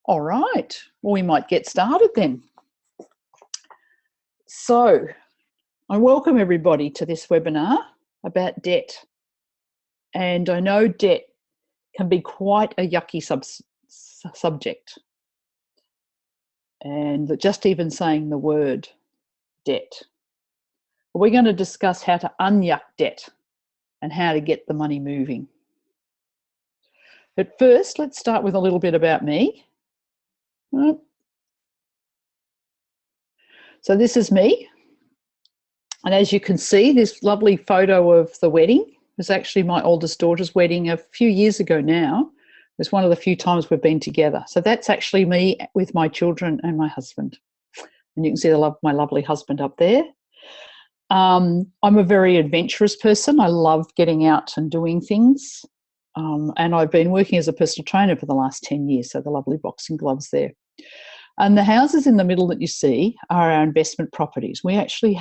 All right, well, we might get started then. So, I welcome everybody to this webinar about debt. And I know debt can be quite a yucky subject. And just even saying the word debt. We're going to discuss how to un-yuck debt and how to get the money moving. But first, let's start with a little bit about me. So this is me. And as you can see, this lovely photo of the wedding was actually my oldest daughter's wedding a few years ago now. It was one of the few times we've been together. So that's actually me with my children and my husband. And you can see my lovely husband up there. I'm a very adventurous person. I love getting out and doing things. And I've been working as a personal trainer for the last 10 years, so the lovely boxing gloves there. And the houses in the middle that you see are our investment properties. We actually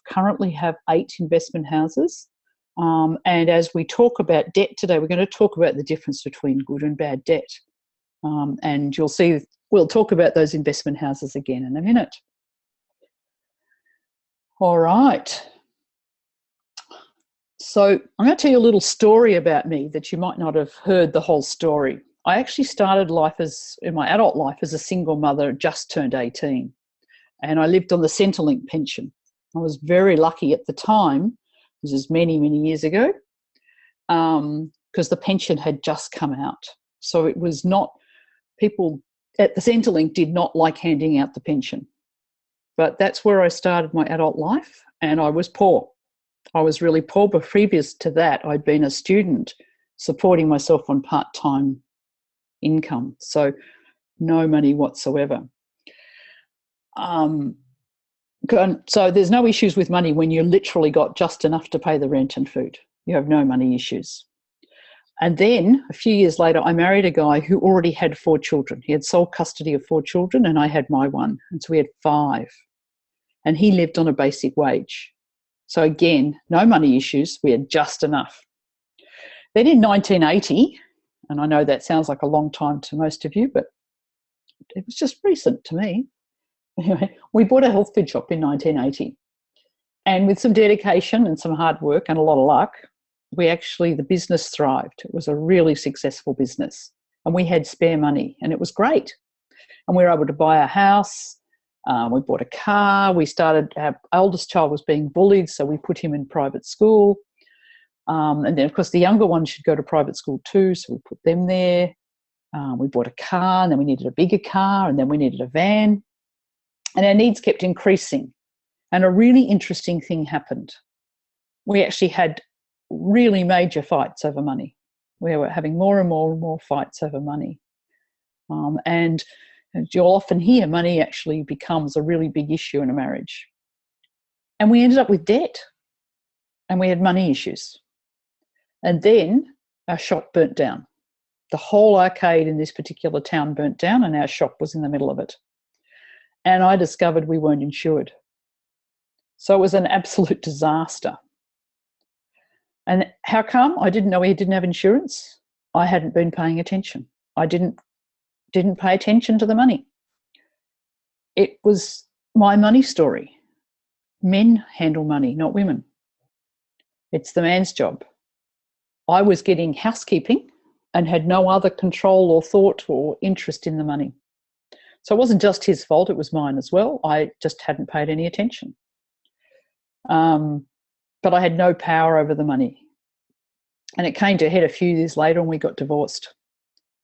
currently have 8 investment houses. And as we talk about debt today, we're going to talk about the difference between good and bad debt. And you'll see, we'll talk about those investment houses again in a minute. All right. So I'm going to tell you a little story about me that you might not have heard the whole story. I actually started in my adult life as a single mother, just turned 18. And I lived on the Centrelink pension. I was very lucky at the time, this is many, many years ago, because the pension had just come out. So it was not, people at the Centrelink did not like handing out the pension. But that's where I started my adult life, and I was poor. I was really poor, but previous to that, I'd been a student supporting myself on part-time income, so no money whatsoever. So there's no issues with money when you literally got just enough to pay the rent and food. You have no money issues. And then a few years later, I married a guy who already had 4 children. He had sole custody of 4 children, and I had my one, and so we had 5. And he lived on a basic wage. So again, no money issues. We had just enough. Then in 1980, and I know that sounds like a long time to most of you, but it was just recent to me. Anyway, we bought a health food shop in 1980. And with some dedication and some hard work and a lot of luck, the business thrived. It was a really successful business. And we had spare money, and it was great. And we were able to buy a house. We bought a car. Our eldest child was being bullied, so we put him in private school. And then, of course, the younger one should go to private school too, so we put them there. We bought a car, and then we needed a bigger car, and then we needed a van. And our needs kept increasing. And a really interesting thing happened. We actually had really major fights over money. We were having more and more and more fights over money. And you'll often hear money actually becomes a really big issue in a marriage. And we ended up with debt, and we had money issues. And then our shop burnt down. The whole arcade in this particular town burnt down, and our shop was in the middle of it. And I discovered we weren't insured. So it was an absolute disaster. And how come? I didn't know we didn't have insurance. I hadn't been paying attention. I didn't pay attention to the money. It was my money story. Men handle money, not women. It's the man's job. I was getting housekeeping and had no other control or thought or interest in the money. So it wasn't just his fault, it was mine as well. I just hadn't paid any attention. But I had no power over the money. And it came to a head a few years later, and we got divorced.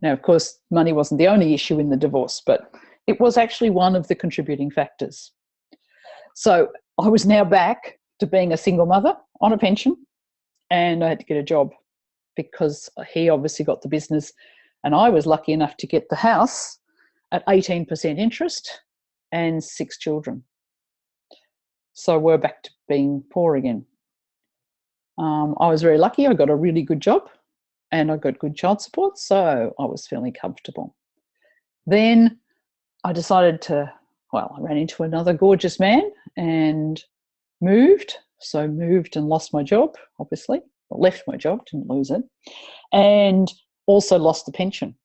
Now, of course, money wasn't the only issue in the divorce, but it was actually one of the contributing factors. So I was now back to being a single mother on a pension, and I had to get a job because he obviously got the business, and I was lucky enough to get the house at 18% interest and 6 children. So we're back to being poor again. I was very lucky. I got a really good job and I got good child support, so I was feeling comfortable. Then I decided I ran into another gorgeous man and moved. So moved and lost my job, obviously. Well, left my job, didn't lose it. And also lost the pension.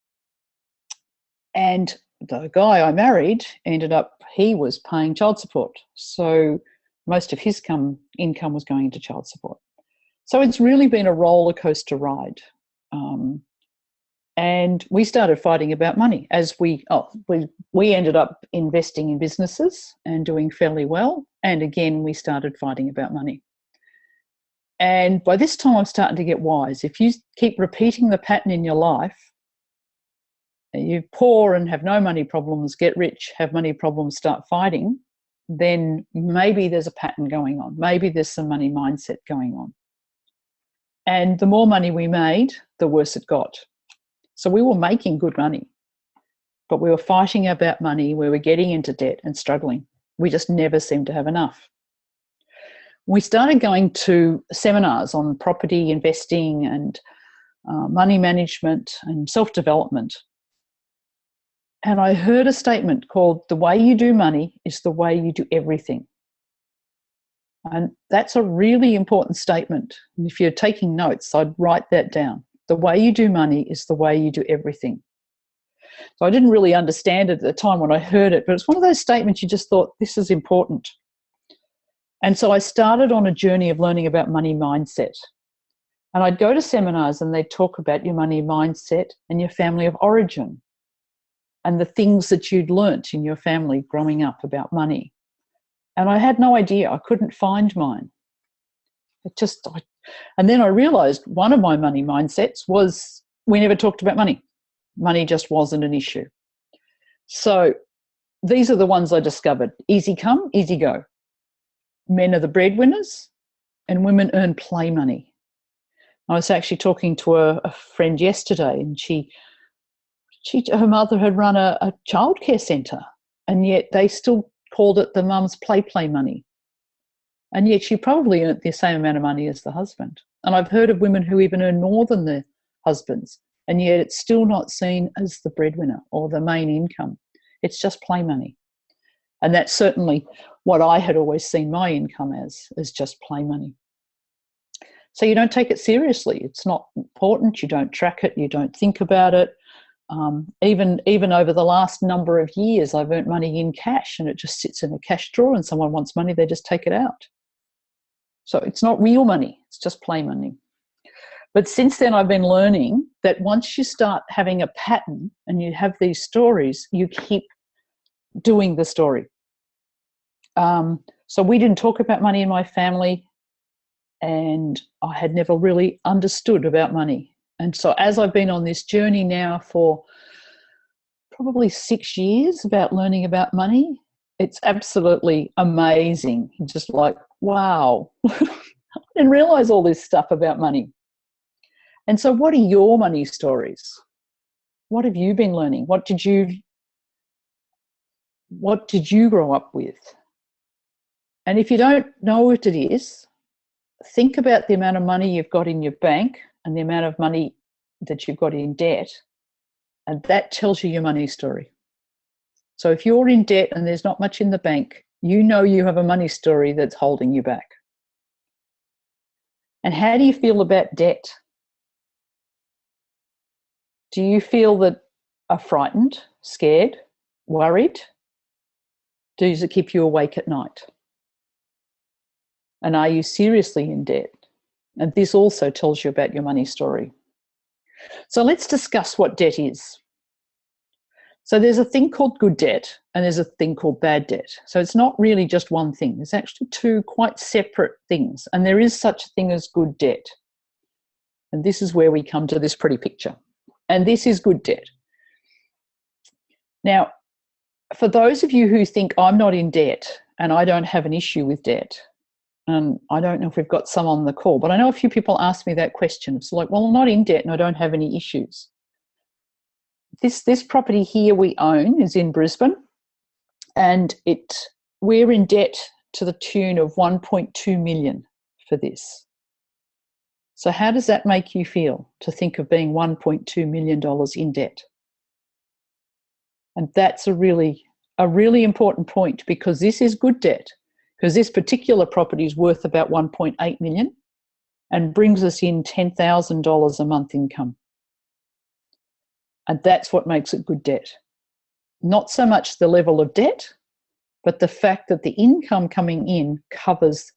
And the guy I married ended up, he was paying child support. So most of his income was going into child support. So it's really been a roller coaster ride. And we started fighting about money as we ended up investing in businesses and doing fairly well. And again, we started fighting about money. And by this time, I'm starting to get wise. If you keep repeating the pattern in your life, you're poor and have no money problems, get rich, have money problems, start fighting, then maybe there's a pattern going on. Maybe there's some money mindset going on. And the more money we made, the worse it got. So we were making good money, but we were fighting about money. We were getting into debt and struggling. We just never seemed to have enough. We started going to seminars on property investing and money management and self-development. And I heard a statement called, "The way you do money is the way you do everything." And that's a really important statement. And if you're taking notes, I'd write that down. The way you do money is the way you do everything. So I didn't really understand it at the time when I heard it, but it's one of those statements you just thought, this is important. And so I started on a journey of learning about money mindset. And I'd go to seminars and they'd talk about your money mindset and your family of origin and the things that you'd learnt in your family growing up about money. And I had no idea. I couldn't find mine. And then I realised one of my money mindsets was we never talked about money. Money just wasn't an issue. So these are the ones I discovered. Easy come, easy go. Men are the breadwinners and women earn play money. I was actually talking to a friend yesterday, and her mother had run a childcare centre, and yet they still called it the mum's play money. And yet she probably earned the same amount of money as the husband. And I've heard of women who even earn more than their husbands, and yet it's still not seen as the breadwinner or the main income. It's just play money. And that's certainly what I had always seen my income as just play money. So you don't take it seriously. It's not important. You don't track it. You don't think about it. Even over the last number of years, I've earned money in cash, and it just sits in a cash drawer, and someone wants money, they just take it out. So it's not real money. It's just play money. But since then, I've been learning that once you start having a pattern and you have these stories, you keep doing the story. So we didn't talk about money in my family, and I had never really understood about money. And so as I've been on this journey now for probably 6 years about learning about money, it's absolutely amazing. Just like, wow, I didn't realise all this stuff about money. And so what are your money stories? What have you been learning? What did you grow up with? And if you don't know what it is, think about the amount of money you've got in your bank and the amount of money that you've got in debt, and that tells you your money story. So if you're in debt and there's not much in the bank, you know you have a money story that's holding you back. And how do you feel about debt? Do you feel that are frightened, scared, worried? Does it keep you awake at night? And are you seriously in debt? And this also tells you about your money story. So let's discuss what debt is. So there's a thing called good debt and there's a thing called bad debt. So it's not really just one thing. There's actually two quite separate things. And there is such a thing as good debt. And this is where we come to this pretty picture. And this is good debt. Now, for those of you who think I'm not in debt and I don't have an issue with debt, and I don't know if we've got some on the call, but I know a few people ask me that question. It's like, well, I'm not in debt and I don't have any issues. This property here we own is in Brisbane, and we're in debt to the tune of 1.2 million for this. So how does that make you feel to think of being $1.2 million in debt? And that's a really important point, because this is good debt, because this particular property is worth about 1.8 million and brings us in $10,000 a month income. And that's what makes it good debt. not so much the level of debt, but the fact that the income coming in covers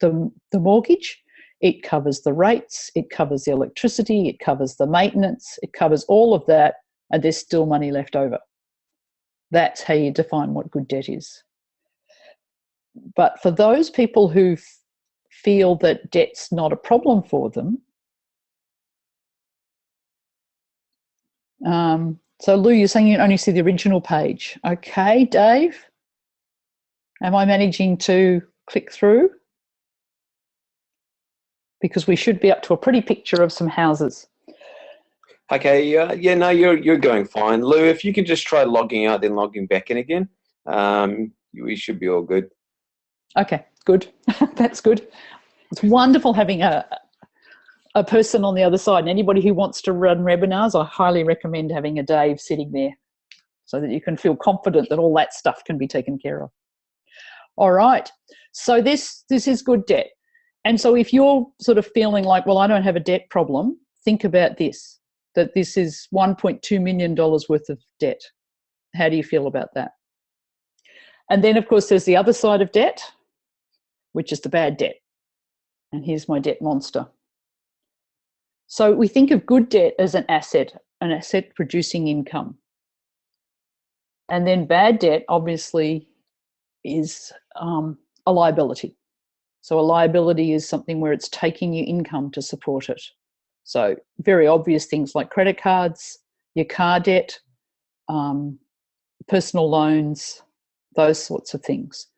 the mortgage, it covers the rates, it covers the electricity, it covers the maintenance, it covers all of that, and there's still money left over. That's how you define what good debt is. But for those people who feel that debt's not a problem for them, so Lou, you're saying you only see the original page. Okay, Dave, am I managing to click through? Because we should be up to a pretty picture of some houses. Okay, yeah, no, you're going fine. Lou, if you could just try logging out, then logging back in again, we should be all good. Okay, good. That's good. It's wonderful having a person on the other side. And anybody who wants to run webinars, I highly recommend having a Dave sitting there so that you can feel confident that all that stuff can be taken care of. All right, so this is good debt. And so if you're sort of feeling like, well, I don't have a debt problem, think about this, that this is $1.2 million worth of debt. How do you feel about that? And then, of course, there's the other side of debt, which is the bad debt. And here's my debt monster. So we think of good debt as an asset producing income. And then bad debt, obviously, is a liability. So a liability is something where it's taking your income to support it. So very obvious things like credit cards, your car debt, personal loans, those sorts of things.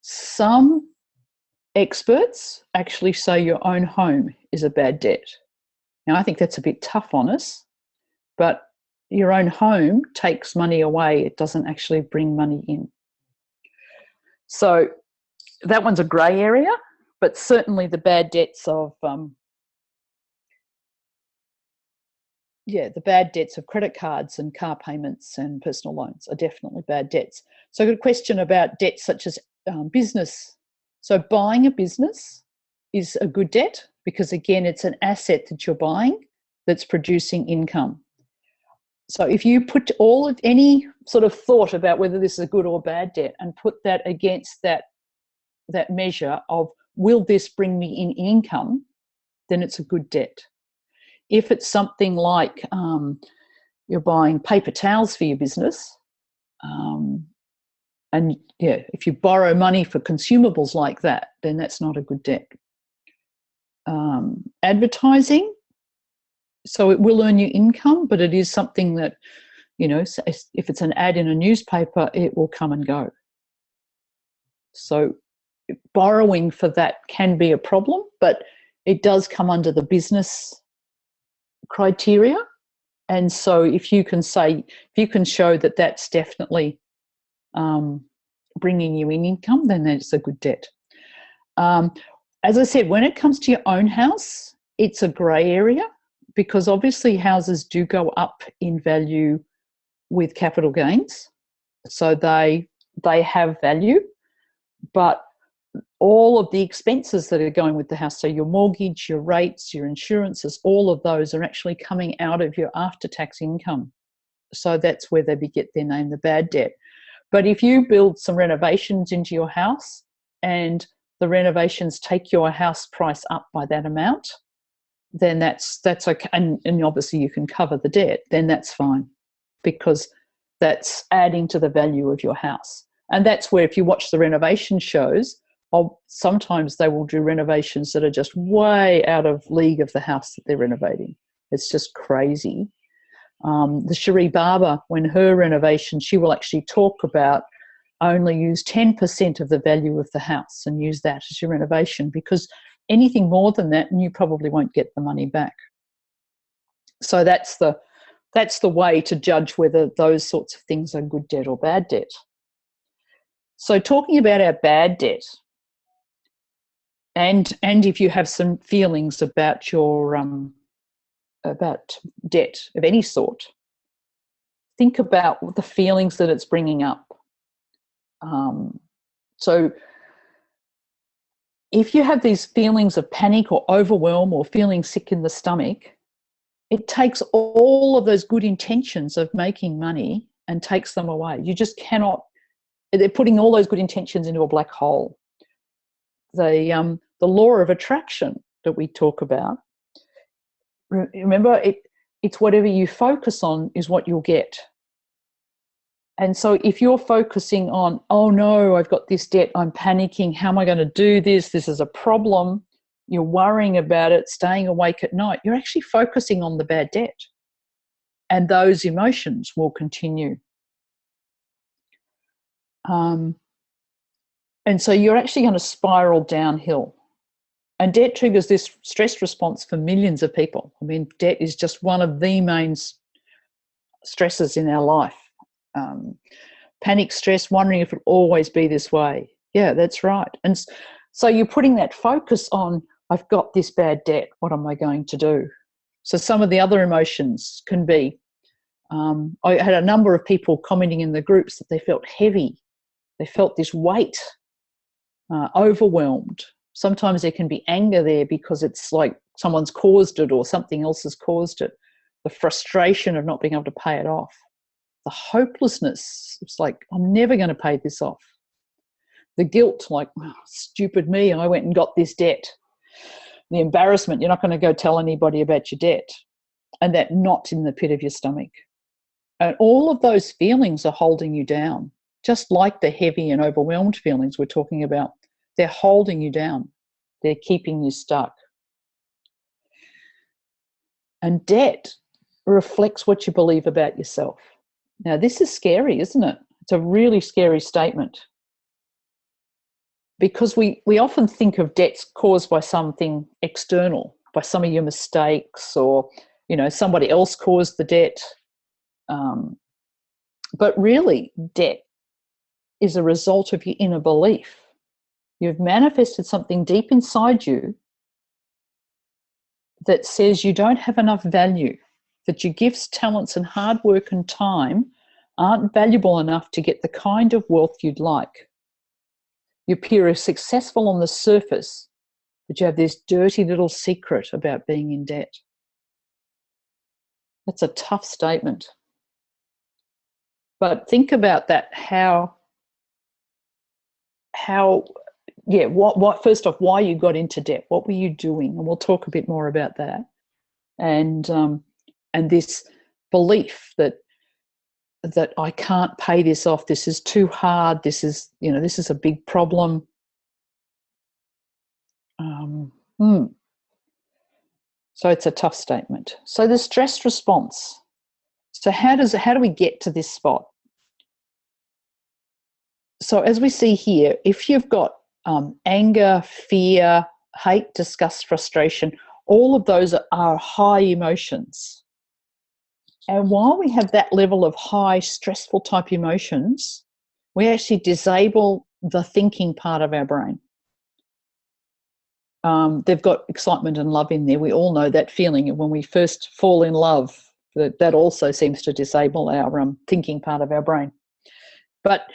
Some experts actually say your own home is a bad debt. Now, I think that's a bit tough on us, but your own home takes money away. It doesn't actually bring money in. So that one's a grey area, but certainly the bad debts of the bad debts of credit cards and car payments and personal loans are definitely bad debts. So I've got a question about debts such as business. So buying a business is a good debt because, again, it's an asset that you're buying that's producing income. So if you put all of any sort of thought about whether this is a good or bad debt and put that against that measure of will this bring me in income, then it's a good debt. If it's something like you're buying paper towels for your business, and yeah, if you borrow money for consumables like that, then that's not a good debt. Advertising, so it will earn you income, but it is something that, you know, if it's an ad in a newspaper, it will come and go. So borrowing for that can be a problem, but it does come under the business criteria. And so if you can show that that's definitely bringing you in income, then that's a good debt. As I said, when it comes to your own house, it's a grey area because obviously houses do go up in value with capital gains. So they have value, but all of the expenses that are going with the house, so your mortgage, your rates, your insurances, all of those are actually coming out of your after-tax income. So that's where they get their name, the bad debt. But if you build some renovations into your house and the renovations take your house price up by that amount, then that's okay. And obviously you can cover the debt, then that's fine because that's adding to the value of your house. And that's where if you watch the renovation shows, sometimes they will do renovations that are just way out of league of the house that they're renovating. It's just crazy. The Cherie Barber, when her renovation, she will actually talk about only use 10% of the value of the house and use that as your renovation, because anything more than that, you probably won't get the money back. So that's the way to judge whether those sorts of things are good debt or bad debt. So talking about our bad debt, and if you have some feelings about your about debt of any sort, think about the feelings that it's bringing up. So if you have these feelings of panic or overwhelm or feeling sick in the stomach, it takes all of those good intentions of making money and takes them away. You just cannot. They're putting all those good intentions into a black hole. The law of attraction that we talk about, remember, it's whatever you focus on is what you'll get. And so if you're focusing on, oh no, I've got this debt, I'm panicking, how am I going to do this? This is a problem. You're worrying about it, staying awake at night. You're actually focusing on the bad debt. And those emotions will continue. And so you're actually going to spiral downhill. And debt triggers this stress response for millions of people. I mean, debt is just one of the main stresses in our life. Panic, stress, wondering if it'll always be this way. Yeah, that's right. And so you're putting that focus on, I've got this bad debt, what am I going to do? So some of the other emotions can be, I had a number of people commenting in the groups that they felt heavy. They felt this weight, overwhelmed. Sometimes there can be anger there because it's like someone's caused it or something else has caused it. The frustration of not being able to pay it off. The hopelessness, it's like, I'm never going to pay this off. The guilt, like, oh, stupid me, I went and got this debt. The embarrassment, you're not going to go tell anybody about your debt. And that knot in the pit of your stomach. And all of those feelings are holding you down, just like the heavy and overwhelmed feelings we're talking about. They're holding you down. They're keeping you stuck. And debt reflects what you believe about yourself. Now, this is scary, isn't it? It's a really scary statement. Because we often think of debts caused by something external, by some of your mistakes, or, you know, somebody else caused the debt. But really, debt is a result of your inner belief. You've manifested something deep inside you that says you don't have enough value, that your gifts, talents, and hard work and time aren't valuable enough to get the kind of wealth you'd like. You appear successful on the surface, but you have this dirty little secret about being in debt. That's a tough statement. But think about that, what first off, why you got into debt, what were you doing? And we'll talk a bit more about that. And this belief that I can't pay this off, this is too hard, this is a big problem. So it's a tough statement. So the stress response. So how do we get to this spot? So as we see here, if you've got anger, fear, hate, disgust, frustration, all of those are high emotions. And while we have that level of high stressful type emotions, we actually disable the thinking part of our brain. They've got excitement and love in there. We all know that feeling when we first fall in love. That also seems to disable our thinking part of our brain. But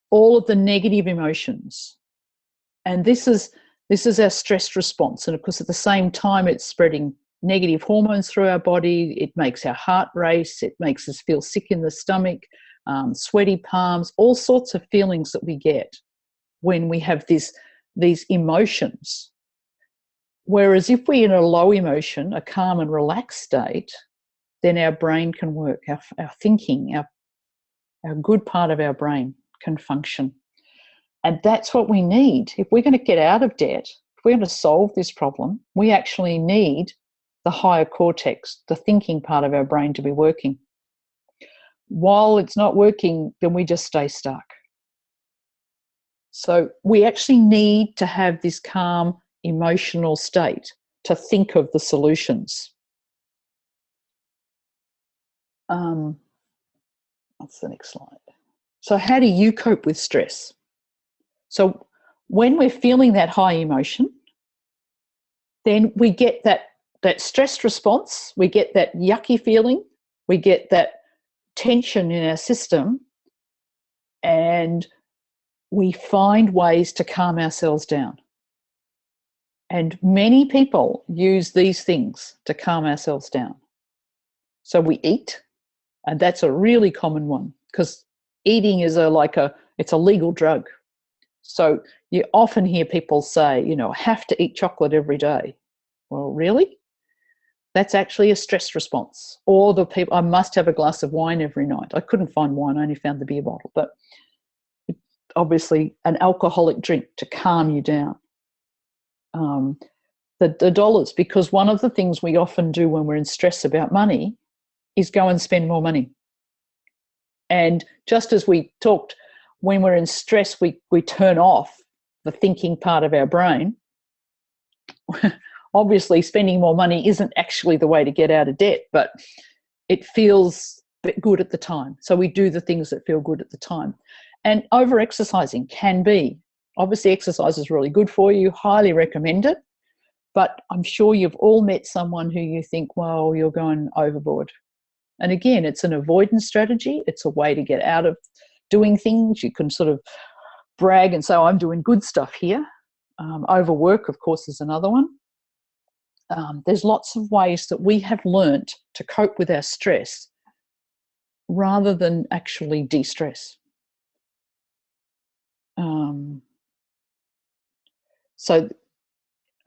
all of the negative emotions, and this is our stress response. And of course, at the same time, it's spreading negative hormones through our body. It makes our heart race. It makes us feel sick in the stomach, sweaty palms, all sorts of feelings that we get when we have these emotions. Whereas if we're in a low emotion, a calm and relaxed state, then our brain can work, our thinking, our good part of our brain can function. And that's what we need. If we're going to get out of debt, if we're going to solve this problem, we actually need the higher cortex, the thinking part of our brain to be working. While it's not working, then we just stay stuck. So we actually need to have this calm emotional state to think of the solutions. What's the next slide? So how do you cope with stress? So when we're feeling that high emotion, then we get that stress response, we get that yucky feeling, we get that tension in our system, and we find ways to calm ourselves down. And many people use these things to calm ourselves down. So we eat, and that's a really common one. because eating is it's a legal drug. So you often hear people say, you know, I have to eat chocolate every day. Well, really? That's actually a stress response. Or the people, I must have a glass of wine every night. I couldn't find wine, I only found the beer bottle. But obviously an alcoholic drink to calm you down. The dollars, because one of the things we often do when we're in stress about money is go and spend more money. And just as we talked, when we're in stress, we turn off the thinking part of our brain. Obviously, spending more money isn't actually the way to get out of debt, but it feels good at the time. So we do the things that feel good at the time. And over-exercising can be. Obviously, exercise is really good for you. Highly recommend it. But I'm sure you've all met someone who you think, well, you're going overboard. And again, it's an avoidance strategy. It's a way to get out of doing things. You can sort of brag and say, oh, I'm doing good stuff here. Overwork, of course, is another one. There's lots of ways that we have learnt to cope with our stress rather than actually de-stress.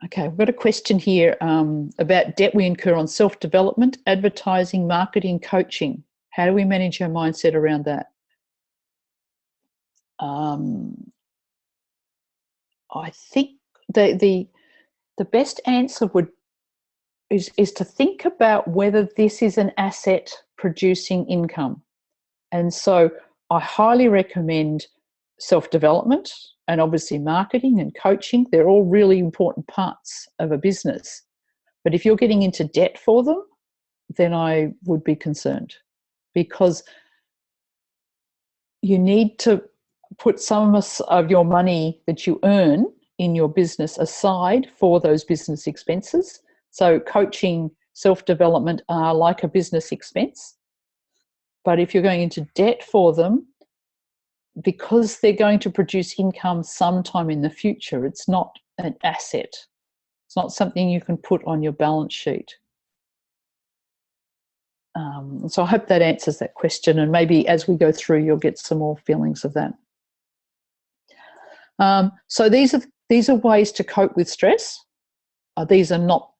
Okay, we've got a question here about debt we incur on self-development, advertising, marketing, coaching. How do we manage our mindset around that? I think the best answer is to think about whether this is an asset producing income. And so I highly recommend self-development and obviously marketing and coaching. They're all really important parts of a business. But if you're getting into debt for them, then I would be concerned, because you need to put some of your money that you earn in your business aside for those business expenses. So coaching, self-development are like a business expense. But if you're going into debt for them, because they're going to produce income sometime in the future, it's not an asset. It's not something you can put on your balance sheet. So I hope that answers that question, and maybe as we go through, you'll get some more feelings of that. So these are ways to cope with stress. These are not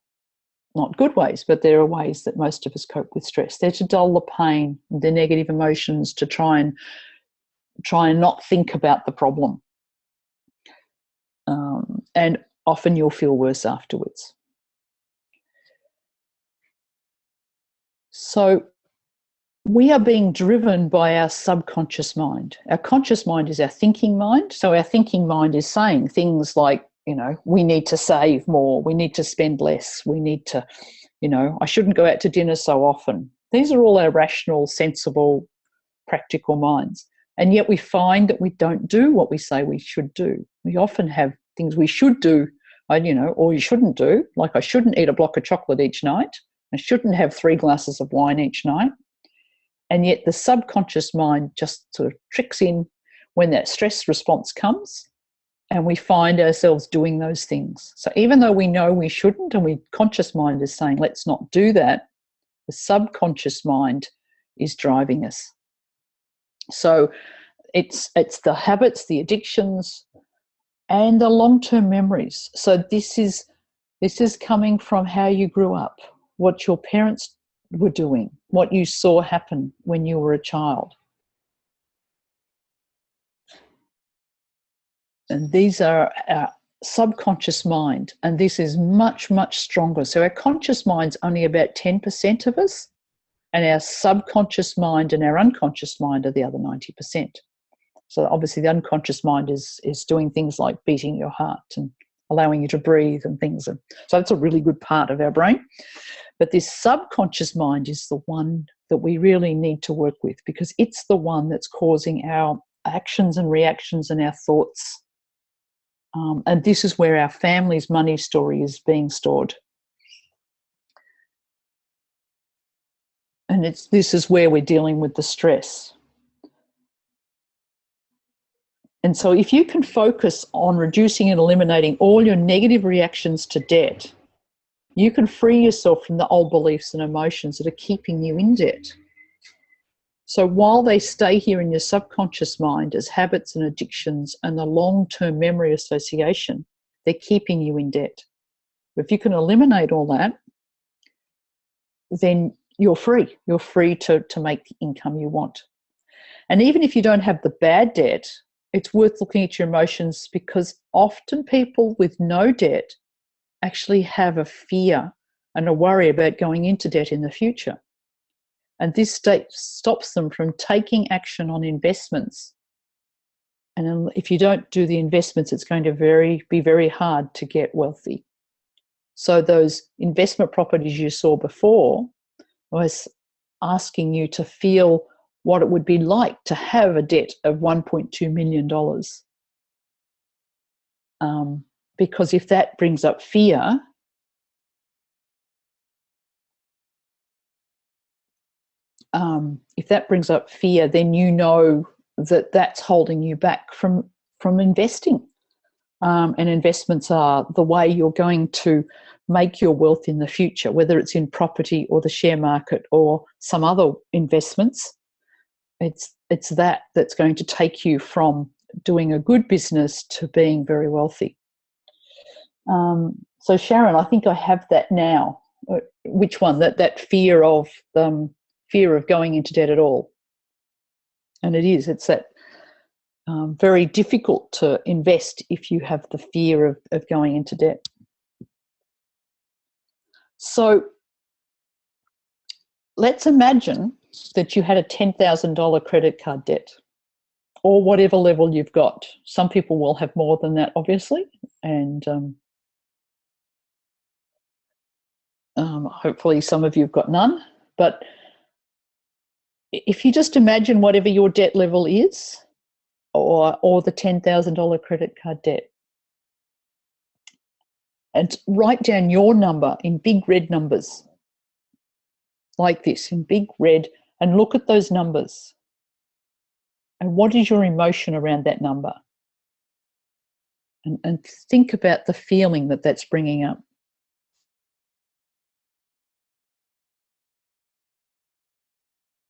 good ways, but there are ways that most of us cope with stress. They're to dull the pain, the negative emotions, to try and not think about the problem. And often you'll feel worse afterwards. So we are being driven by our subconscious mind. Our conscious mind is our thinking mind. So our thinking mind is saying things like, you know, we need to save more, we need to spend less, we need to, you know, I shouldn't go out to dinner so often. These are all our rational, sensible, practical minds. And yet we find that we don't do what we say we should do. We often have things we should do, you know, or you shouldn't do, like I shouldn't eat a block of chocolate each night. I shouldn't have 3 glasses of wine each night. And yet the subconscious mind just sort of tricks in when that stress response comes, and we find ourselves doing those things. So even though we know we shouldn't, and the conscious mind is saying, let's not do that, the subconscious mind is driving us. So it's the habits, the addictions, and the long-term memories. So this is coming from how you grew up, what your parents were doing, what you saw happen when you were a child. And these are our subconscious mind, and this is much, much stronger. So our conscious mind's only about 10% of us, and our subconscious mind and our unconscious mind are the other 90%. So obviously the unconscious mind is doing things like beating your heart and allowing you to breathe and things. So that's a really good part of our brain. But this subconscious mind is the one that we really need to work with, because it's the one that's causing our actions and reactions and our thoughts. And this is where our family's money story is being stored. And this is where we're dealing with the stress. And so if you can focus on reducing and eliminating all your negative reactions to debt, you can free yourself from the old beliefs and emotions that are keeping you in debt. So while they stay here in your subconscious mind as habits and addictions and the long-term memory association, they're keeping you in debt. If you can eliminate all that, then you're free. You're free to make the income you want. And even if you don't have the bad debt, it's worth looking at your emotions, because often people with no debt actually have a fear and a worry about going into debt in the future. And this state stops them from taking action on investments. And if you don't do the investments, it's going to be very hard to get wealthy. So those investment properties you saw before, I was asking you to feel what it would be like to have a debt of $1.2 million. Because if that brings up fear, then you know that that's holding you back from investing. And investments are the way you're going to make your wealth in the future, whether it's in property or the share market or some other investments. It's that's going to take you from doing a good business to being very wealthy. So Sharon, I think I have that now. Which one? That fear of going into debt at all. And it's that very difficult to invest if you have the fear of going into debt. So let's imagine that you had a $10,000 credit card debt, or whatever level you've got. Some people will have more than that, obviously, and hopefully some of you have got none. But if you just imagine whatever your debt level is, or the $10,000 credit card debt, and write down your number in big red numbers, like this, in big red, and look at those numbers. And what is your emotion around that number? And think about the feeling that that's bringing up.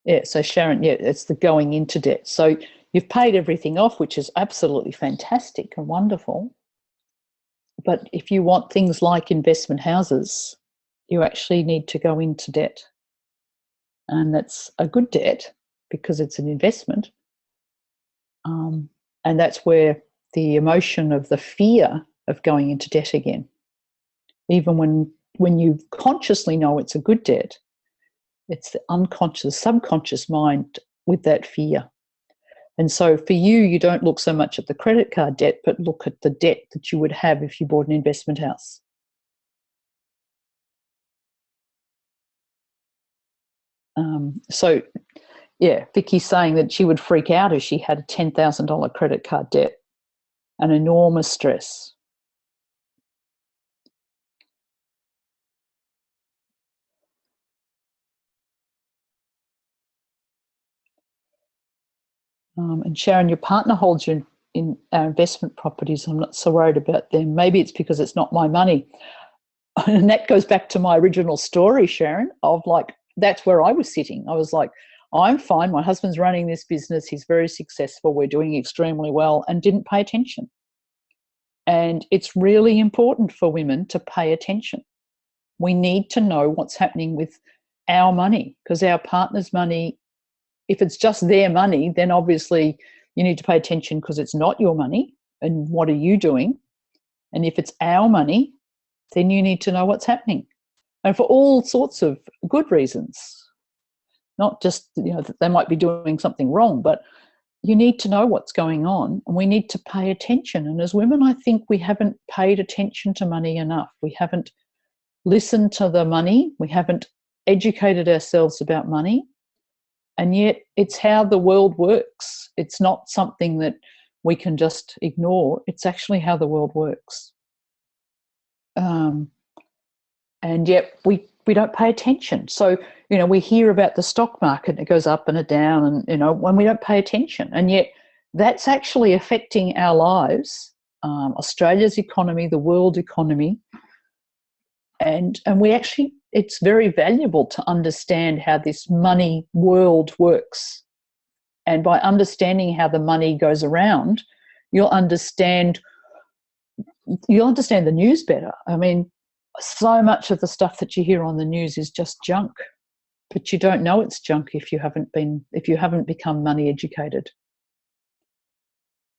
Yeah, so Sharon, it's the going into debt. So you've paid everything off, which is absolutely fantastic and wonderful. But if you want things like investment houses, you actually need to go into debt. And that's a good debt because it's an investment. And that's where the emotion of the fear of going into debt again, even when you consciously know it's a good debt, it's the unconscious, subconscious mind with that fear. And so for you, you don't look so much at the credit card debt, but look at the debt that you would have if you bought an investment house. So, yeah, Vicky's saying that she would freak out if she had a $10,000 credit card debt, an enormous stress. And Sharon, your partner holds you in our investment properties. I'm not so worried about them. Maybe it's because it's not my money. And that goes back to my original story, Sharon, of like, that's where I was sitting. I was like, I'm fine. My husband's running this business. He's very successful. We're doing extremely well, and didn't pay attention. And it's really important for women to pay attention. We need to know what's happening with our money, because our partner's money, if it's just their money, then obviously you need to pay attention because it's not your money. And what are you doing? And if it's our money, then you need to know what's happening. And for all sorts of good reasons, not just, that they might be doing something wrong, but you need to know what's going on, and we need to pay attention. And as women, I think we haven't paid attention to money enough. We haven't listened to the money. We haven't educated ourselves about money. And yet it's how the world works. It's not something that we can just ignore. It's actually how the world works. And yet we don't pay attention. So, we hear about the stock market and it goes up and down, and, when we don't pay attention. And yet that's actually affecting our lives, Australia's economy, the world economy. And we actually, it's very valuable to understand how this money world works. And by understanding how the money goes around, you'll understand the news better. I mean, so much of the stuff that you hear on the news is just junk, but you don't know it's junk if you haven't become money educated.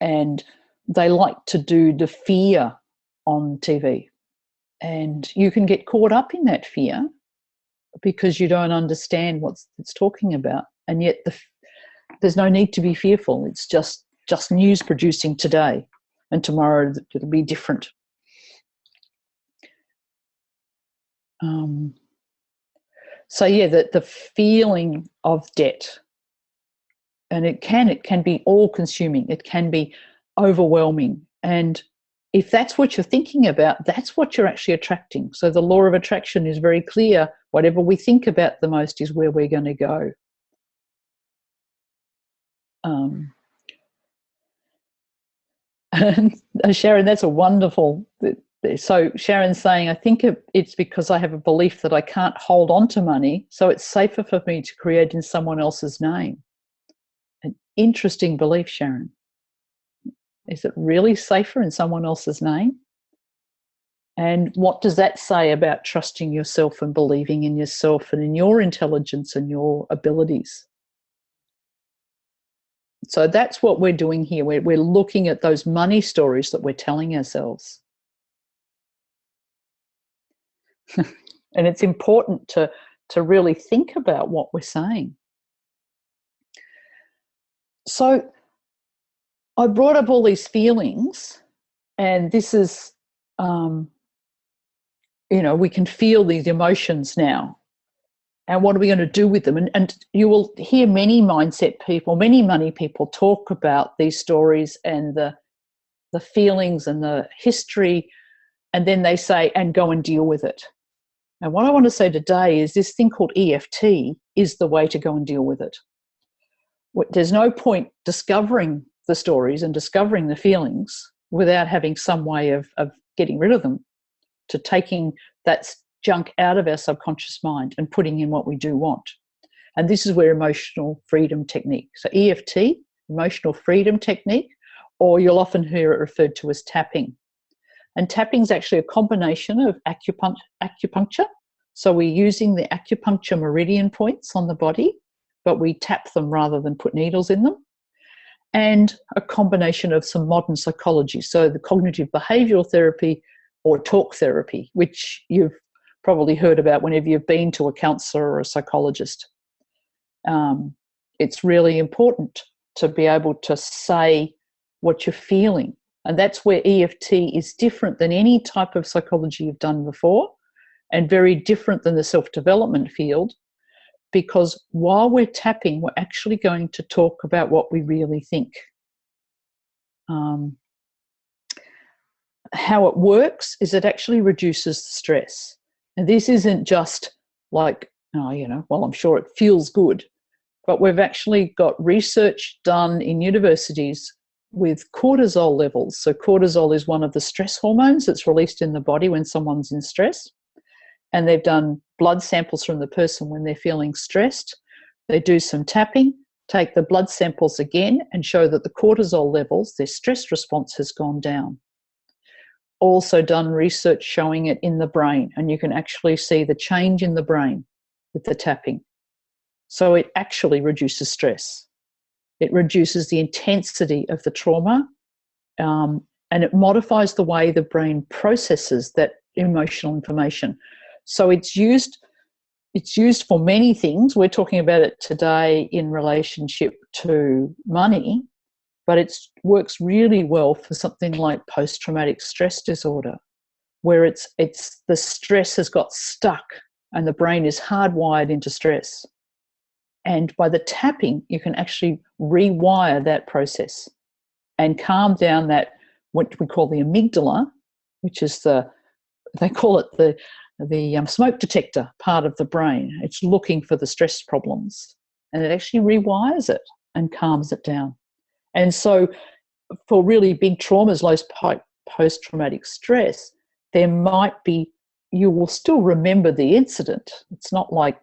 And they like to do the fear on TV, and you can get caught up in that fear because you don't understand what it's talking about. And yet there's no need to be fearful. It's just news producing today, and tomorrow it'll be different. So yeah, the feeling of debt, and it can be all-consuming. It can be overwhelming, and if that's what you're thinking about, that's what you're actually attracting. So the law of attraction is very clear. Whatever we think about the most is where we're going to go. And Sharon, that's a wonderful. So Sharon's saying, I think it's because I have a belief that I can't hold on to money, so it's safer for me to create in someone else's name. An interesting belief, Sharon. Is it really safer in someone else's name? And what does that say about trusting yourself and believing in yourself and in your intelligence and your abilities? So that's what we're doing here. We're looking at those money stories that we're telling ourselves. And it's important to really think about what we're saying. So I brought up all these feelings, and this is, we can feel these emotions now. And what are we going to do with them? And you will hear many mindset people, many money people talk about these stories and the feelings and the history, and then they say, and go and deal with it. And what I want to say today is this thing called EFT is the way to go and deal with it. There's no point discovering the stories and discovering the feelings without having some way of getting rid of them, to taking that junk out of our subconscious mind and putting in what we do want. And this is where emotional freedom technique. So EFT, emotional freedom technique, or you'll often hear it referred to as tapping. And tapping is actually a combination of acupuncture. So we're using the acupuncture meridian points on the body, but we tap them rather than put needles in them. And a combination of some modern psychology. So the cognitive behavioural therapy or talk therapy, which you've probably heard about whenever you've been to a counsellor or a psychologist. It's really important to be able to say what you're feeling. And that's where EFT is different than any type of psychology you've done before, and very different than the self-development field, because while we're tapping, we're actually going to talk about what we really think. How it works is it actually reduces the stress. And this isn't just like, well, I'm sure it feels good, but we've actually got research done in universities with cortisol levels. So cortisol is one of the stress hormones that's released in the body when someone's in stress. And they've done blood samples from the person when they're feeling stressed. They do some tapping, take the blood samples again, and show that the cortisol levels, their stress response has gone down. Also done research showing it in the brain, and you can actually see the change in the brain with the tapping. So it actually reduces stress. It reduces the intensity of the trauma, and it modifies the way the brain processes that emotional information. So it's used for many things. We're talking about it today in relationship to money, but it works really well for something like post-traumatic stress disorder, where it's the stress has got stuck and the brain is hardwired into stress. And by the tapping, you can actually rewire that process and calm down that, what we call the amygdala, which is they call it the smoke detector part of the brain. It's looking for the stress problems, and it actually rewires it and calms it down. And so for really big traumas, like post-traumatic stress, there might be, you will still remember the incident. It's not like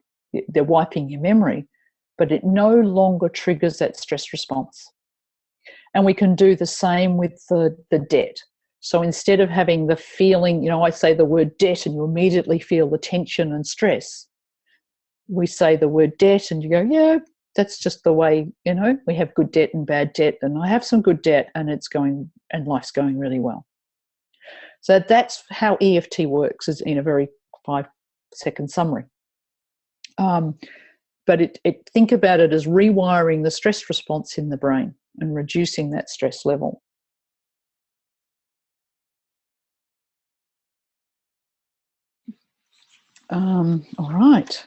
they're wiping your memory, but it no longer triggers that stress response. And we can do the same with the debt. So instead of having the feeling, you know, I say the word debt and you immediately feel the tension and stress. We say the word debt and you go, yeah, that's just the way, you know, we have good debt and bad debt, and I have some good debt and life's going really well. So that's how EFT works, is in a very 5-second summary. But think about it as rewiring the stress response in the brain and reducing that stress level. All right.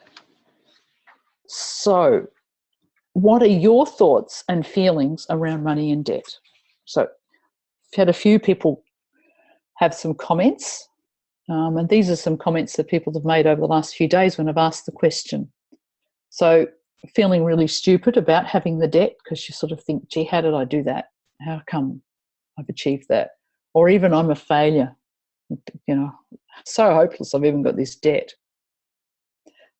So what are your thoughts and feelings around money and debt? So I've had a few people have some comments, and these are some comments that people have made over the last few days when I've asked the question. So feeling really stupid about having the debt because you sort of think, gee, how did I do that? How come I've achieved that? Or even I'm a failure, you know, so hopeless I've even got this debt.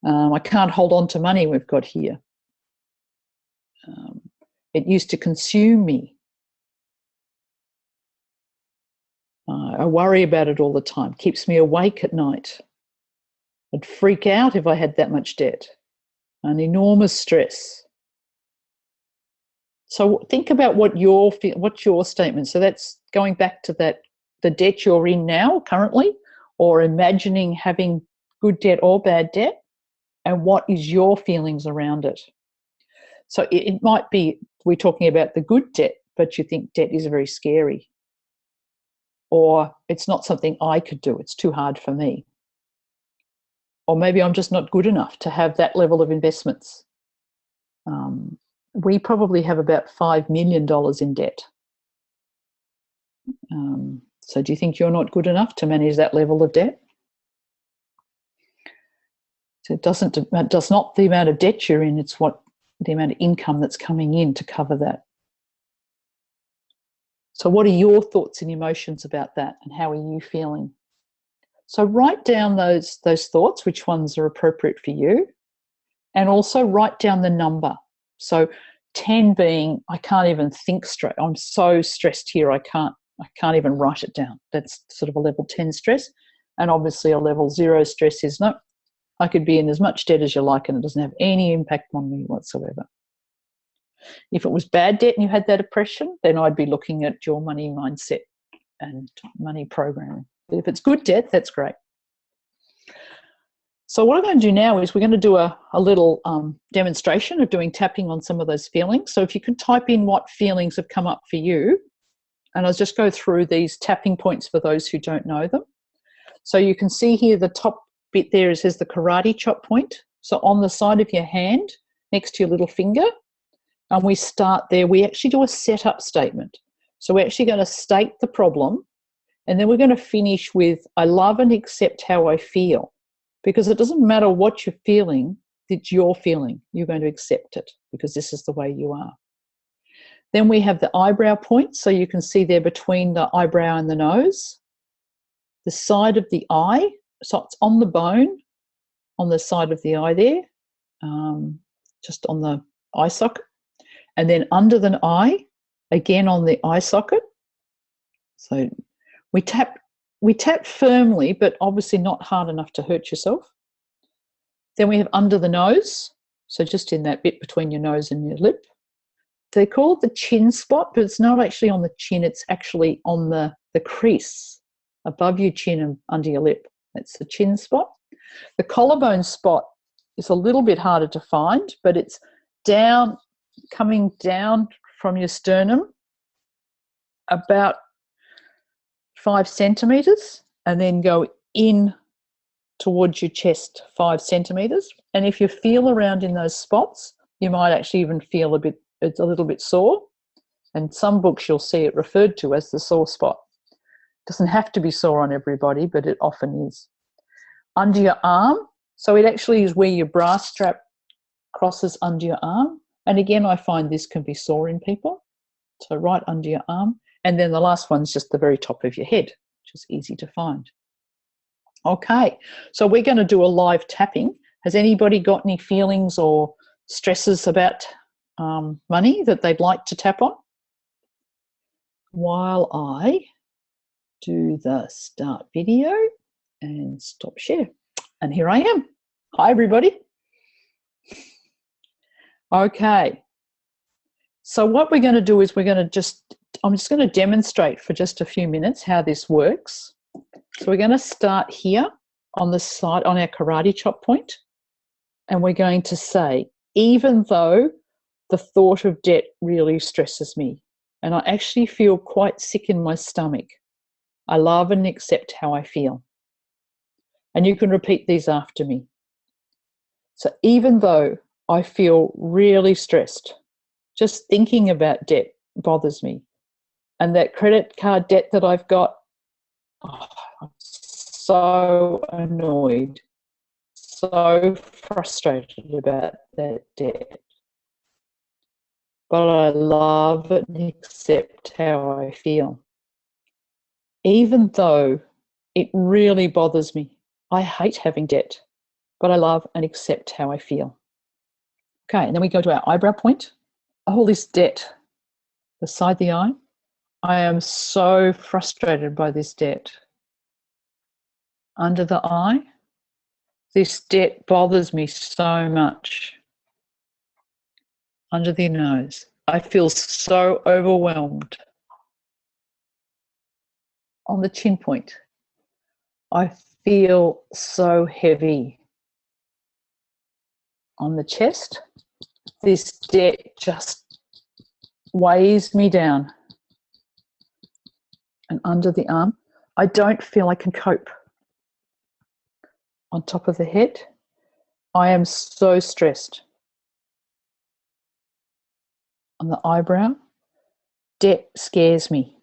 I can't hold on to money we've got here. It used to consume me. I worry about it all the time. Keeps me awake at night. I'd freak out if I had that much debt. An enormous stress. So think about what's your statement. So that's going back to that, the debt you're in now currently, or imagining having good debt or bad debt, and what is your feelings around it. So it might be we're talking about the good debt, but you think debt is very scary, or it's not something I could do, it's too hard for me. Or maybe I'm just not good enough to have that level of investments. We probably have about $5 million in debt. So do you think you're not good enough to manage that level of debt? So it does not the amount of debt you're in, it's the amount of income that's coming in to cover that. So what are your thoughts and emotions about that, and how are you feeling? So write down those thoughts, which ones are appropriate for you, and also write down the number. So 10 being, I can't even think straight. I'm so stressed here, I can't even write it down. That's sort of a level 10 stress. And obviously a level 0 stress is, no, I could be in as much debt as you like and it doesn't have any impact on me whatsoever. If it was bad debt and you had that oppression, then I'd be looking at your money mindset and money programming. If it's good debt, that's great. So what I'm going to do now is we're going to do a little demonstration of doing tapping on some of those feelings. So if you could type in what feelings have come up for you, and I'll just go through these tapping points for those who don't know them. So you can see here the top bit there, it says the karate chop point. So on the side of your hand, next to your little finger, and we start there. We actually do a setup statement. So we're actually going to state the problem, and then we're going to finish with, I love and accept how I feel. Because it doesn't matter what you're feeling, it's your feeling. You're going to accept it because this is the way you are. Then we have the eyebrow point. So you can see there between the eyebrow and the nose. The side of the eye, so it's on the bone, on the side of the eye there, just on the eye socket. And then under the eye, again on the eye socket. So we tap firmly, but obviously not hard enough to hurt yourself. Then we have under the nose, so just in that bit between your nose and your lip. They call it the chin spot, but it's not actually on the chin, it's actually on the crease above your chin and under your lip. That's the chin spot. The collarbone spot is a little bit harder to find, but it's down, coming down from your sternum about 5 centimetres, and then go in towards your chest 5 centimetres. And if you feel around in those spots, you might actually even feel it's a little bit sore. And some books you'll see it referred to as the sore spot. It doesn't have to be sore on everybody, but it often is. Under your arm, so it actually is where your bra strap crosses under your arm. And again, I find this can be sore in people. So right under your arm. And then the last one's just the very top of your head, which is easy to find. Okay, so we're going to do a live tapping. Has anybody got any feelings or stresses about money that they'd like to tap on while I do the start video and stop share. And here I am. Hi, everybody. Okay. So what we're going to do is I'm just going to demonstrate for just a few minutes how this works. So we're going to start here on the side, on our karate chop point, and we're going to say, even though the thought of debt really stresses me, and I actually feel quite sick in my stomach, I love and accept how I feel. And you can repeat these after me. So even though I feel really stressed, just thinking about debt bothers me. And that credit card debt that I've got, I'm so annoyed, so frustrated about that debt. But I love it and accept how I feel. Even though it really bothers me, I hate having debt, but I love and accept how I feel. Okay, and then we go to our eyebrow point. All this debt beside the eye. I am so frustrated by this debt. Under the eye, this debt bothers me so much. Under the nose, I feel so overwhelmed. On the chin point, I feel so heavy. On the chest, this debt just weighs me down. And under the arm, I don't feel I can cope. On top of the head, I am so stressed. On the eyebrow, debt scares me.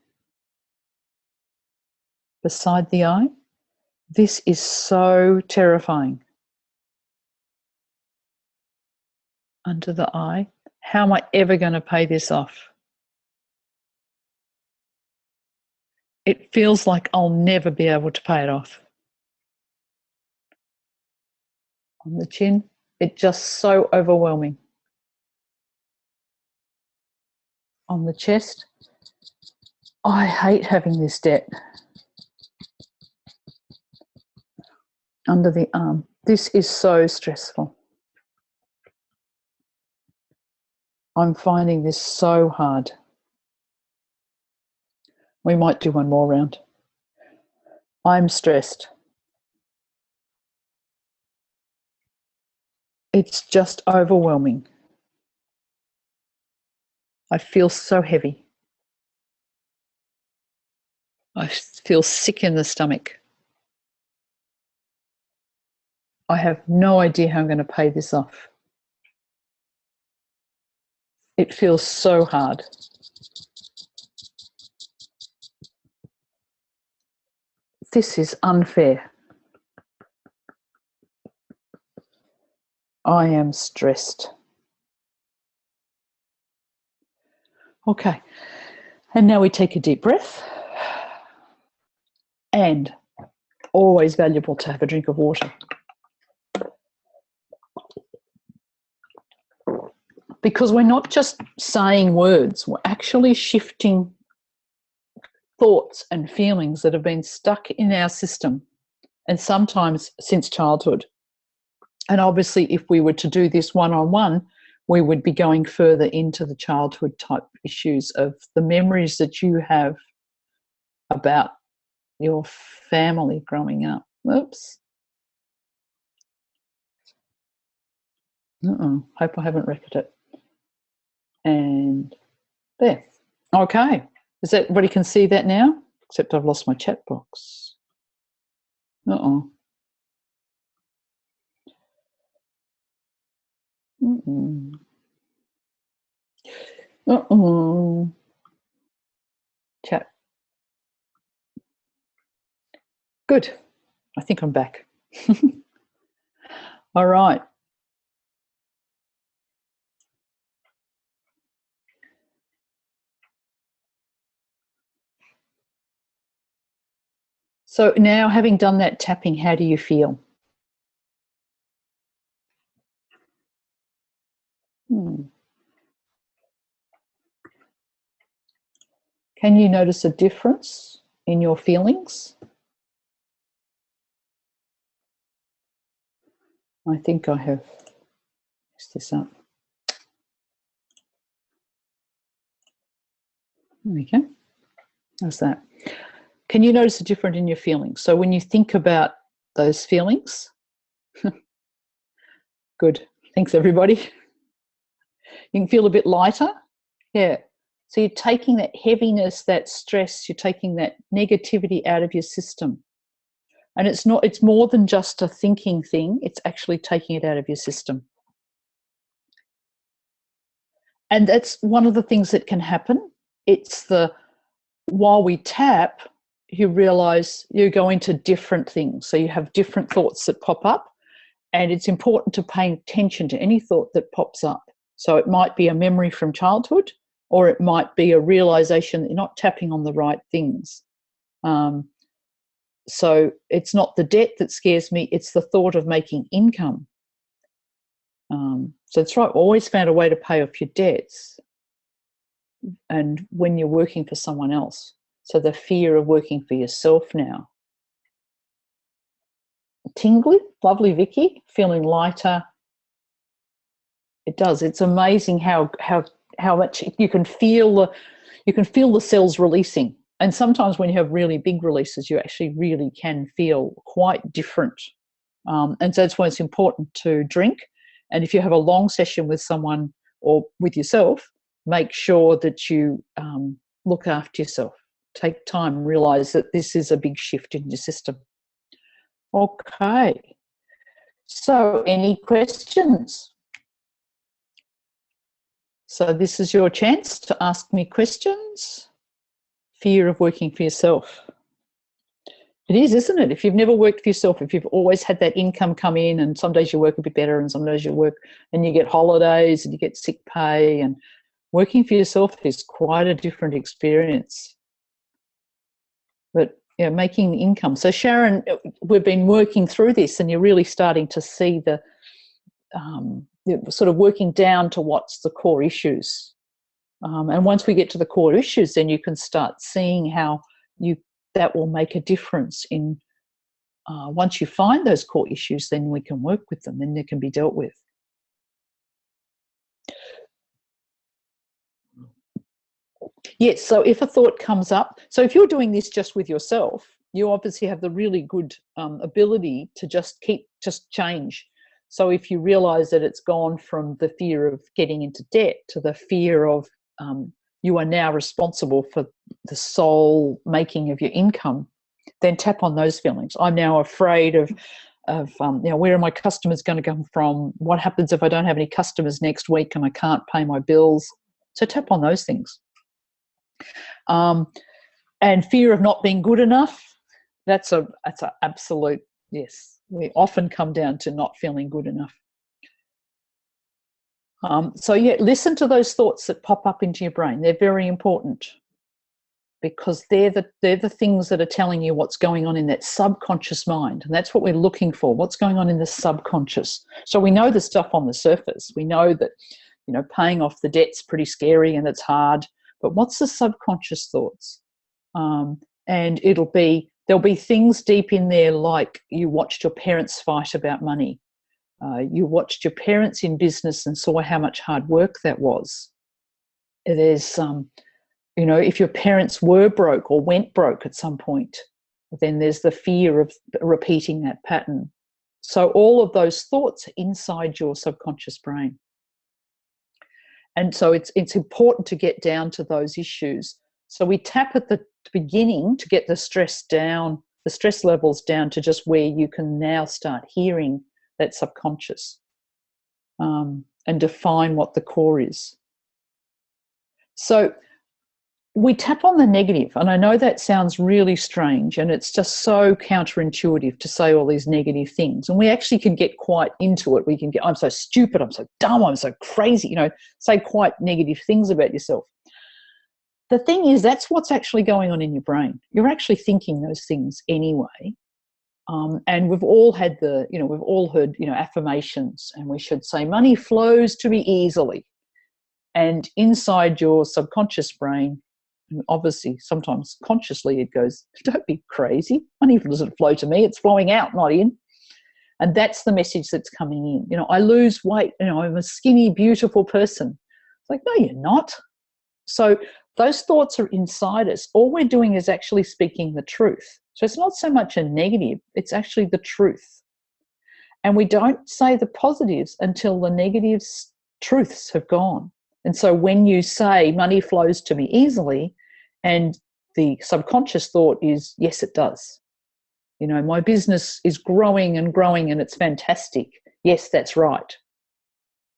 Beside the eye, this is so terrifying. Under the eye, how am I ever going to pay this off? It feels like I'll never be able to pay it off. On the chin, it's just so overwhelming. On the chest, I hate having this debt. Under the arm, this is so stressful. I'm finding this so hard. We might do one more round. I'm stressed. It's just overwhelming. I feel so heavy. I feel sick in the stomach. I have no idea how I'm going to pay this off. It feels so hard. This is unfair. I am stressed. Okay, and now we take a deep breath. And always valuable to have a drink of water. Because we're not just saying words, we're actually shifting thoughts and feelings that have been stuck in our system, and sometimes since childhood. And obviously, if we were to do this one-on-one, we would be going further into the childhood type issues of the memories that you have about your family growing up. Oops. Hope I haven't wrecked it. And there. Okay. Is that everybody can see that now? Except I've lost my chat box. Uh-oh. Uh-oh. Chat. Good. I think I'm back. All right. So now, having done that tapping, how do you feel? Hmm. Can you notice a difference in your feelings? I think I have messed this up. There we go. How's that? Can you notice a difference in your feelings? So when you think about those feelings, good. Thanks, everybody. You can feel a bit lighter. Yeah. So you're taking that heaviness, that stress, you're taking that negativity out of your system. And it's more than just a thinking thing, it's actually taking it out of your system. And that's one of the things that can happen. It's while we tap, you realize you go into different things. So you have different thoughts that pop up, and it's important to pay attention to any thought that pops up. So it might be a memory from childhood, or it might be a realization that you're not tapping on the right things. So it's not the debt that scares me, it's the thought of making income. So that's right, always found a way to pay off your debts, and when you're working for someone else. So the fear of working for yourself now. Tingly, lovely Vicky, feeling lighter. It does. It's amazing how much you can feel the cells releasing. And sometimes when you have really big releases, you actually really can feel quite different. And so that's why it's important to drink. And if you have a long session with someone or with yourself, make sure that you look after yourself. Take time, realize that this is a big shift in your system. Okay. So any questions? So this is your chance to ask me questions. Fear of working for yourself. It is, isn't it? If you've never worked for yourself, if you've always had that income come in, and some days you work a bit better and some days you work and you get holidays and you get sick pay, and working for yourself is quite a different experience. But yeah, making income. So Sharon, we've been working through this, and you're really starting to see the sort of working down to what's the core issues. And once we get to the core issues, then you can start seeing how that will make a difference in once you find those core issues, then we can work with them, then they can be dealt with. Yes, so if a thought comes up, so if you're doing this just with yourself, you obviously have the really good ability to just change. So if you realize that it's gone from the fear of getting into debt to the fear of you are now responsible for the sole making of your income, then tap on those feelings. I'm now afraid of where are my customers going to come from? What happens if I don't have any customers next week and I can't pay my bills? So tap on those things. And fear of not being good enough, that's a absolute yes. We often come down to not feeling good enough. So yeah, listen to those thoughts that pop up into your brain. They're very important because they're the things that are telling you what's going on in that subconscious mind, and that's what we're looking for. What's going on in the subconscious? So we know the stuff on the surface. We know that paying off the debt's pretty scary and it's hard. But what's the subconscious thoughts? And there'll be things deep in there, like you watched your parents fight about money. You watched your parents in business and saw how much hard work that was. There's, if your parents were broke or went broke at some point, then there's the fear of repeating that pattern. So all of those thoughts are inside your subconscious brain. And so it's important to get down to those issues. So we tap at the beginning to get the stress down, the stress levels down to just where you can now start hearing that subconscious and define what the core is. So we tap on the negative, and I know that sounds really strange, and it's just so counterintuitive to say all these negative things. And we actually can get quite into it. We can get, I'm so stupid, I'm so dumb, I'm so crazy, say quite negative things about yourself. The thing is, that's what's actually going on in your brain. You're actually thinking those things anyway. And we've all had we've all heard, affirmations, and we should say, money flows to me easily. And inside your subconscious brain, and obviously sometimes consciously, it goes, don't be crazy. Money doesn't flow to me. It's flowing out, not in. And that's the message that's coming in. I lose weight. I'm a skinny, beautiful person. It's like, no, you're not. So those thoughts are inside us. All we're doing is actually speaking the truth. So it's not so much a negative, it's actually the truth. And we don't say the positives until the negatives, truths have gone. And so when you say money flows to me easily, and the subconscious thought is, yes, it does. My business is growing and growing and it's fantastic. Yes, that's right.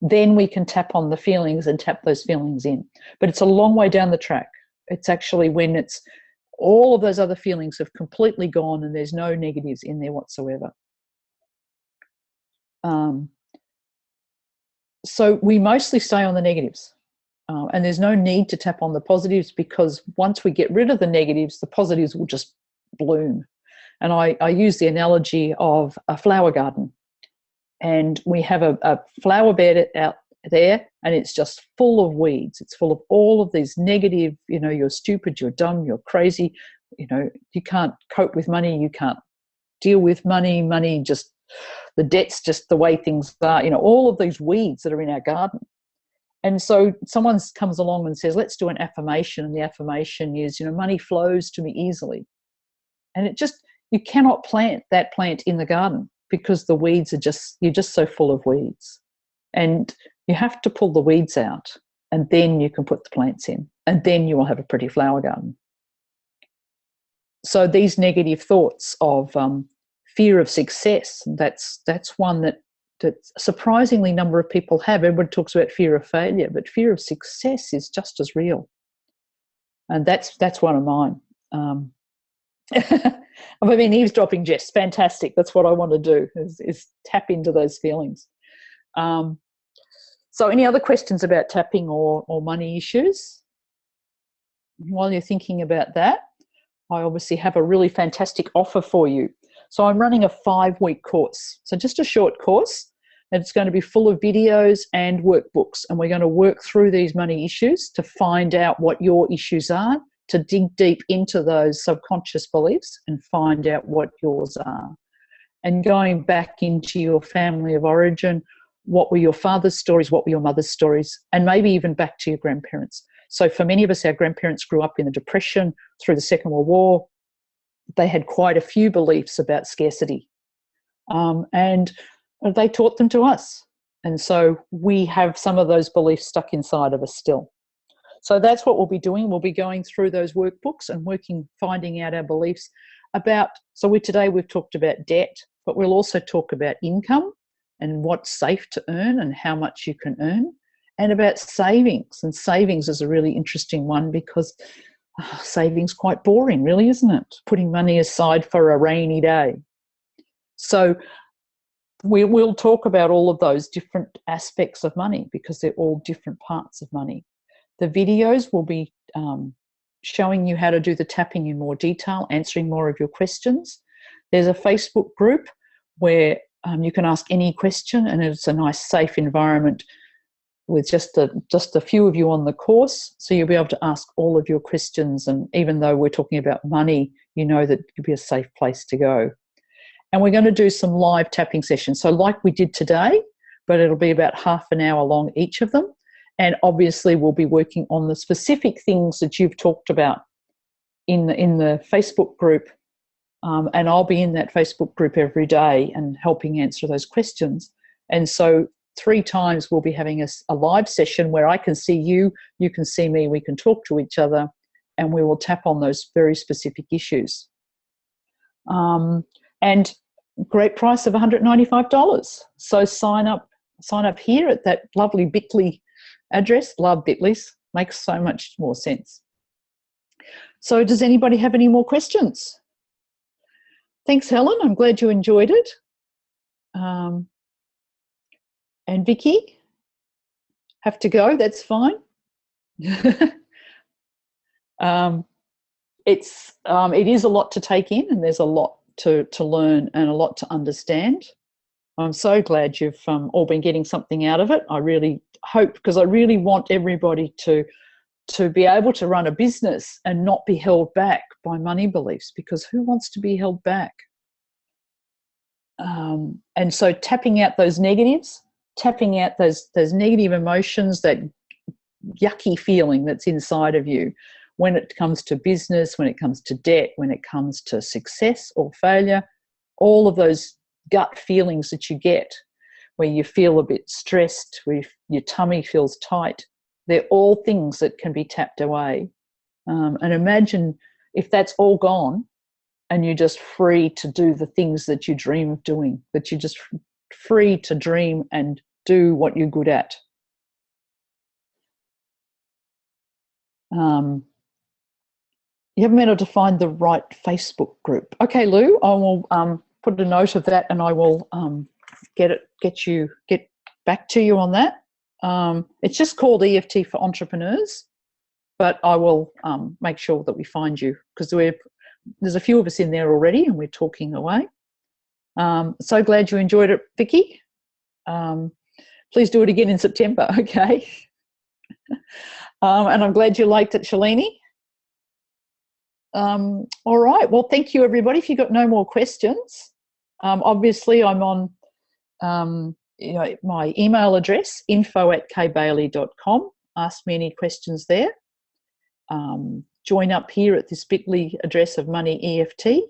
Then we can tap on the feelings and tap those feelings in. But it's a long way down the track. It's actually when it's all of those other feelings have completely gone and there's no negatives in there whatsoever. So we mostly stay on the negatives. And there's no need to tap on the positives, because once we get rid of the negatives, the positives will just bloom. And I use the analogy of a flower garden. And we have a flower bed out there, and it's just full of weeds. It's full of all of these negative, you're stupid, you're dumb, you're crazy, you can't cope with money, you can't deal with money, just the debt's just the way things are, all of these weeds that are in our garden. And so someone comes along and says, let's do an affirmation. And the affirmation is, money flows to me easily. And you cannot plant that plant in the garden, because the weeds you're just so full of weeds. And you have to pull the weeds out, and then you can put the plants in, and then you will have a pretty flower garden. So these negative thoughts of fear of success, that's one that surprisingly number of people have. Everybody talks about fear of failure, but fear of success is just as real. And that's one of mine. I mean, eavesdropping, Jess, fantastic. That's what I want to do, is tap into those feelings. So any other questions about tapping or money issues? While you're thinking about that, I obviously have a really fantastic offer for you. So I'm running a 5-week course. So just a short course. And it's going to be full of videos and workbooks. And we're going to work through these money issues to find out what your issues are, to dig deep into those subconscious beliefs and find out what yours are. And going back into your family of origin, what were your father's stories, what were your mother's stories, and maybe even back to your grandparents. So for many of us, our grandparents grew up in the Depression, through the Second World War. They had quite a few beliefs about scarcity. And they taught them to us. And so we have some of those beliefs stuck inside of us still. So that's what we'll be doing. We'll be going through those workbooks and finding out our beliefs about, today we've talked about debt, but we'll also talk about income and what's safe to earn and how much you can earn, and about savings. And savings is a really interesting one, because savings quite boring, really, isn't it? Putting money aside for a rainy day. So we will talk about all of those different aspects of money, because they're all different parts of money. The videos will be showing you how to do the tapping in more detail, answering more of your questions. There's a Facebook group where you can ask any question, and it's a nice, safe environment with just a few of you on the course. So you'll be able to ask all of your questions. And even though we're talking about money, you know that it'll be a safe place to go. And we're going to do some live tapping sessions. So like we did today, but it'll be about half an hour long, each of them. And obviously we'll be working on the specific things that you've talked about in the Facebook group. And I'll be in that Facebook group every day and helping answer those questions. And so 3 times we'll be having a live session where I can see you, you can see me, we can talk to each other, and we will tap on those very specific issues. And great price of $195. So sign up here at that lovely Bitly address. Love Bitly's, makes so much more sense. So does anybody have any more questions? Thanks, Helen. I'm glad you enjoyed it. And Vicky, have to go, that's fine. It is a lot to take in, and there's a lot to learn and a lot to understand. I'm so glad you've all been getting something out of it. I really hope, because I really want everybody to be able to run a business and not be held back by money beliefs, because who wants to be held back? And so tapping out those negatives, tapping out those negative emotions, that yucky feeling that's inside of you when it comes to business, when it comes to debt, when it comes to success or failure, all of those gut feelings that you get where you feel a bit stressed, where your tummy feels tight, they're all things that can be tapped away. And imagine if that's all gone and you're just free to do the things that you dream of doing, that you're just free to dream and do what you're good at. You haven't been able to find the right Facebook group. Okay, Lou, I will put a note of that, and I will get back to you on that. It's just called EFT for Entrepreneurs, but I will make sure that we find you, because there's a few of us in there already and we're talking away. So glad you enjoyed it, Vicky. Please do it again in September, okay? And I'm glad you liked it, Shalini. All right, well, thank you, everybody. If you've got no more questions, obviously I'm on my email address, info@kbailey.com. Ask me any questions there. Join up here at this bit.ly address of Money EFT,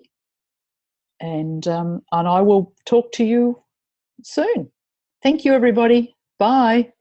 and I will talk to you soon. Thank you, everybody. Bye.